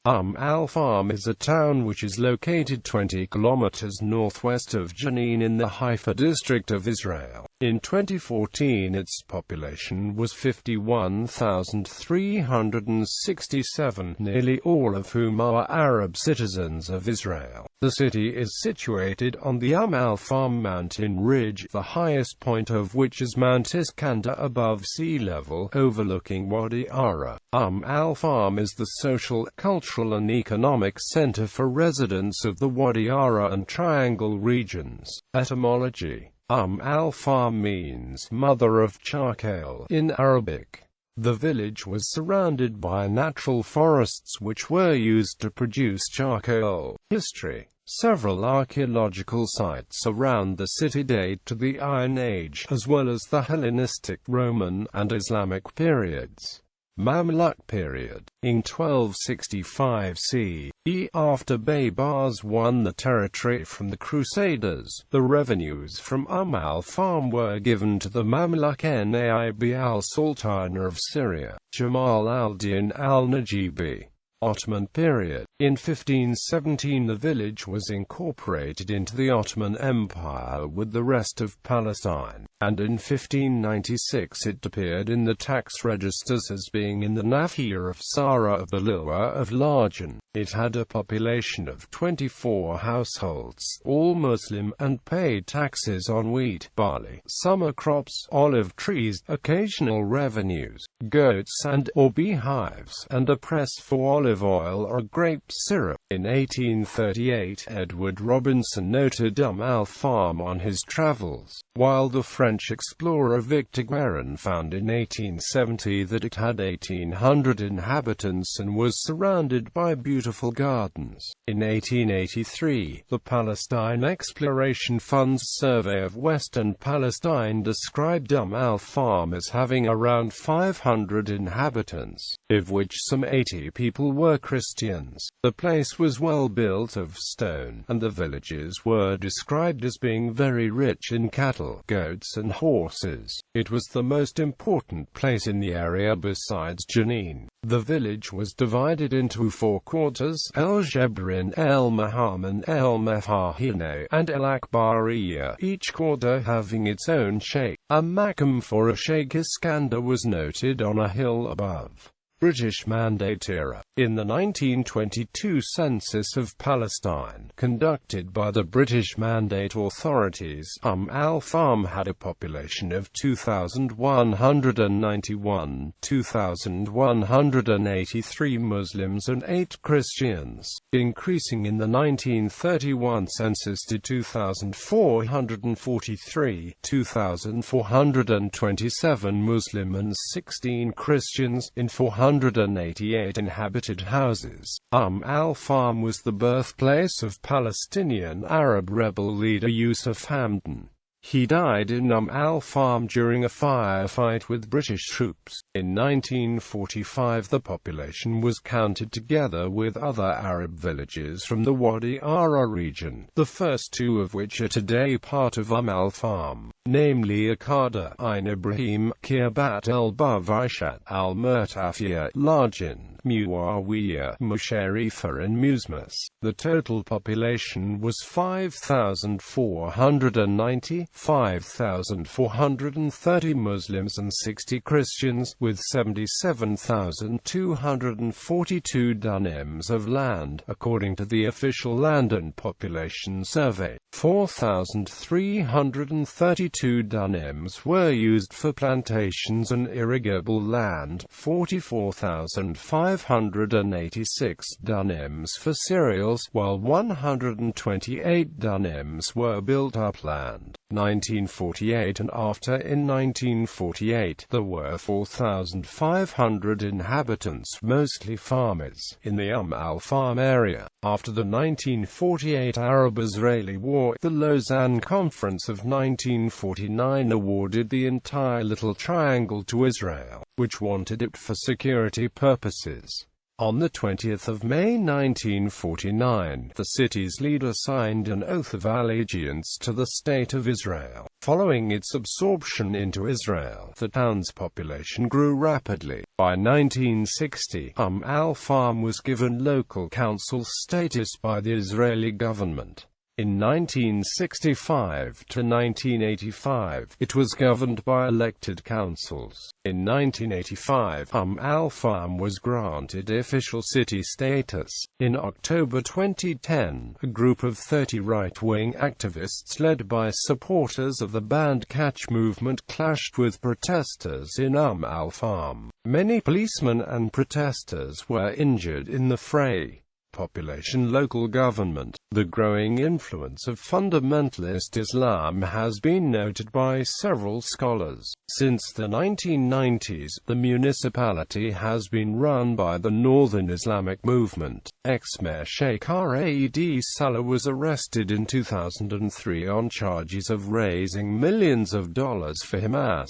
al-Fahm is a town which is located 20 kilometers northwest of Jenin in the Haifa District of Israel. In 2014 its population was 51,367, nearly all of whom are Arab citizens of Israel. The city is situated on the al-Fahm mountain ridge, the highest point of which is Mount Iskander above sea level, overlooking Wadi Ara.Umm. Al-Fahm is the social, cultural and economic center for residents of the Wadi Ara and Triangle regions. Etymology: al-Fahm means mother of charcoal in Arabic. The village was surrounded by natural forests which were used to produce charcoal. History: several archaeological sites around the city date to the Iron Age, as well as the Hellenistic, Roman, and Islamic periods. Mamluk period. In 1265 CE, after Baybars won the territory from the Crusaders, the revenues from al-Fahm were given to the Mamluk Naib al-Sultan of Syria, Jamal al-Din al-Najibi. Ottoman period. In 1517 the village was incorporated into the Ottoman Empire with the rest of Palestine, and in 1596 it appeared in the tax registers as being in the Nahiyah of Sara of the Liwa of Larjan. It had a population of 24 households, all Muslim, and paid taxes on wheat, barley, summer crops, olive trees, occasional revenues, goats and/or beehives, and a press for olive oil or grape syrup. In 1838, Edward Robinson noted al-Fahm on his travels, while the French explorer Victor Guérin found in 1870 that it had 1,800 inhabitants and was surrounded by beautiful gardens. In 1883, the Palestine Exploration Fund's survey of Western Palestine described al-Fahm as having around 500 inhabitants, of which some 80 people were Christians. The place was well built of stone, and the villages were described as being very rich in cattle, goats and horses. It was the most important place in the area besides Jenin. The village was divided into 4 quarters: al-Jabrin, al-Mahaman, al-Mafahino, and al-Aghbariya, each quarter having its own sheikh. A maqam for a Sheikh Iskander was noted on a hill above. British Mandate era. In the 1922 census of Palestine, conducted by the British Mandate authorities, al-Fahm had a population of 2,191, 2,183 Muslims and 8 Christians, increasing in the 1931 census to 2,443, 2,427 Muslim and 16 Christians, in 488 inhabited houses. Al-Fahm was the birthplace of Palestinian Arab rebel leader Yusuf Hamdan. He died in al-Fahm during a firefight with British troops. In 1945 the population was counted together with other Arab villages from the Wadi Ara region, the first 2 of which are today part of al-Fahm, namely Akada, Ein Ibrahim, Kirbat el-Bavishat, al-Murtafia, Larjan, Muawiyah, Musharifa and Musmas. The total population was 5,490, 5,430 Muslims and 60 Christians, with 77,242 dunams of land, according to the official Land and Population Survey. 4,332 dunams were used for plantations and irrigable land, 44,586 dunams for cereals, while 128 dunams were built-up land. 1948 and after. In 1948, there were 4,500 inhabitants, mostly farmers, in the al-Fahm area. After the 1948 Arab-Israeli War, the Lausanne Conference of 1949 awarded the entire Little Triangle to Israel, which wanted it for security purposes. On 20 May 1949, the city's leader signed an oath of allegiance to the State of Israel. Following its absorption into Israel, the town's population grew rapidly. By 1960, al-Fahm was given local council status by the Israeli government. In 1965 to 1985, it was governed by elected councils. In 1985, al-Fahm was granted official city status. In October 2010, a group of 30 right-wing activists led by supporters of the banned catch movement clashed with protesters in al-Fahm. Many policemen and protesters were injured in the fray. Population. Local government. The growing influence of fundamentalist Islam has been noted by several scholars. Since the 1990s, the municipality has been run by the Northern Islamic Movement. Ex-mayor Sheikh Ra'ad Salah was arrested in 2003 on charges of raising millions of dollars for Hamas.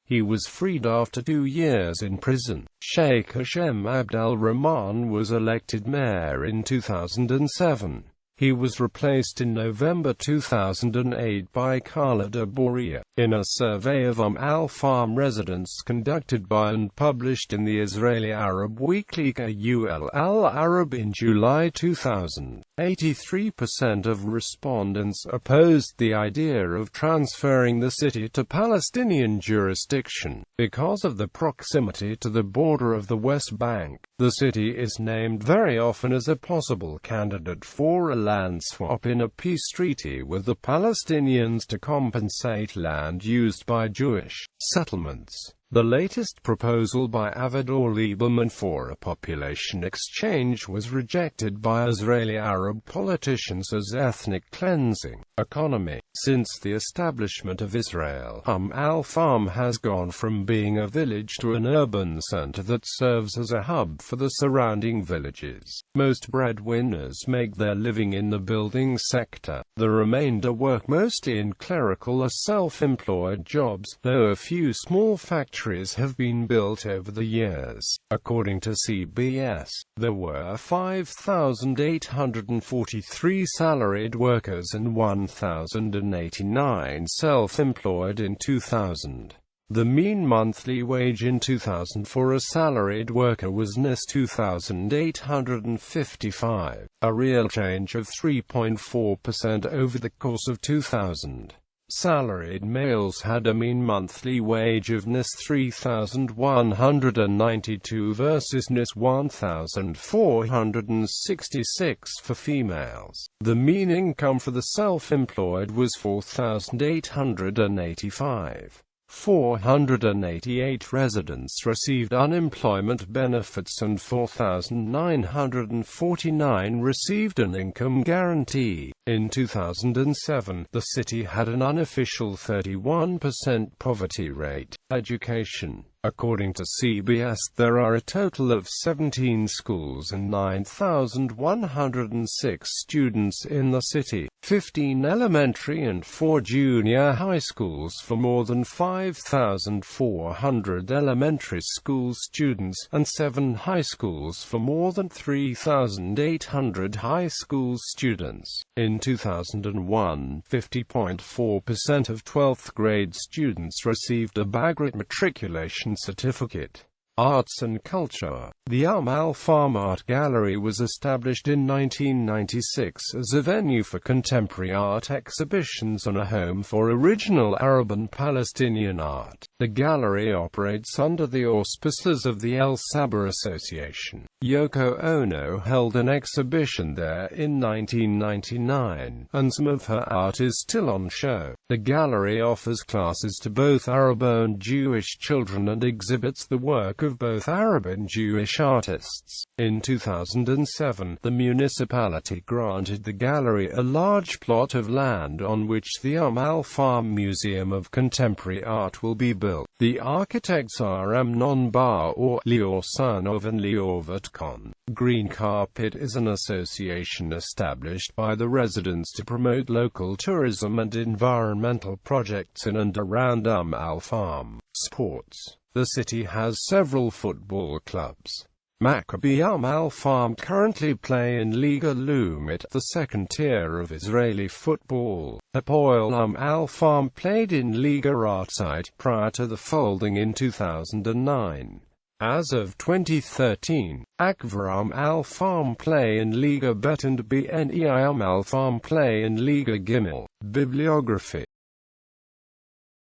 He was freed after 2 years in prison. Sheikh Hashem Abdel-Rahman was elected mayor in 2007. He was replaced in November 2008 by Khalid Eghbariya. In a survey of al-Fahm residents conducted by and published in the Israeli Arab weekly al-Arab in July 2000, 83% of respondents opposed the idea of transferring the city to Palestinian jurisdiction. Because of the proximity to the border of the West Bank, the city is named very often as a possible candidate for a land swap in a peace treaty with the Palestinians to compensate land used by Jewish settlements. The latest proposal by Avigdor Lieberman for a population exchange was rejected by Israeli Arab politicians as ethnic cleansing. Economy. Since the establishment of Israel, al-Fahm has gone from being a village to an urban center that serves as a hub for the surrounding villages. Most breadwinners make their living in the building sector. The remainder work mostly in clerical or self-employed jobs, though a few small factories have been built over the years. According to CBS, there were 5,843 salaried workers and 1,089 self-employed in 2000. The mean monthly wage in 2000 for a salaried worker was $2,855, a real change of 3.4% over the course of 2000. Salaried males had a mean monthly wage of $3,192 versus $1,466 for females. The mean income for the self-employed was $4,885. 488 residents received unemployment benefits and 4,949 received an income guarantee. In 2007, the city had an unofficial 31% poverty rate. Education. According to CBS, there are a total of 17 schools and 9,106 students in the city, 15 elementary and 4 junior high schools for more than 5,400 elementary school students, and 7 high schools for more than 3,800 high school students. In 2001, 50.4% of 12th grade students received a Bagrut matriculation certificate. Arts and culture. The al-Fahm Art Gallery was established in 1996 as a venue for contemporary art exhibitions and a home for original Arab and Palestinian art. The gallery operates under the auspices of the El Sabah Association. Yoko Ono held an exhibition there in 1999, and some of her art is still on show. The gallery offers classes to both Arab and Jewish children and exhibits the work of both Arab and Jewish artists. In 2007, the municipality granted the gallery a large plot of land on which the al-Fahm Museum of Contemporary Art will be built. The architects are Amnon Bar or Lior Sunov and Lior Votkon. Green Carpet is an association established by the residents to promote local tourism and environmental projects in and around al-Fahm. Sports. The city has several football clubs. Maccabi al-Fahm currently play in Liga Laumit, the second tier of Israeli football. Hapoel al-Fahm played in Liga Artsite prior to the folding in 2009. As of 2013, Akvar al-Fahm play in Liga Bet and Bnei al-Fahm play in Liga Gimel. Bibliography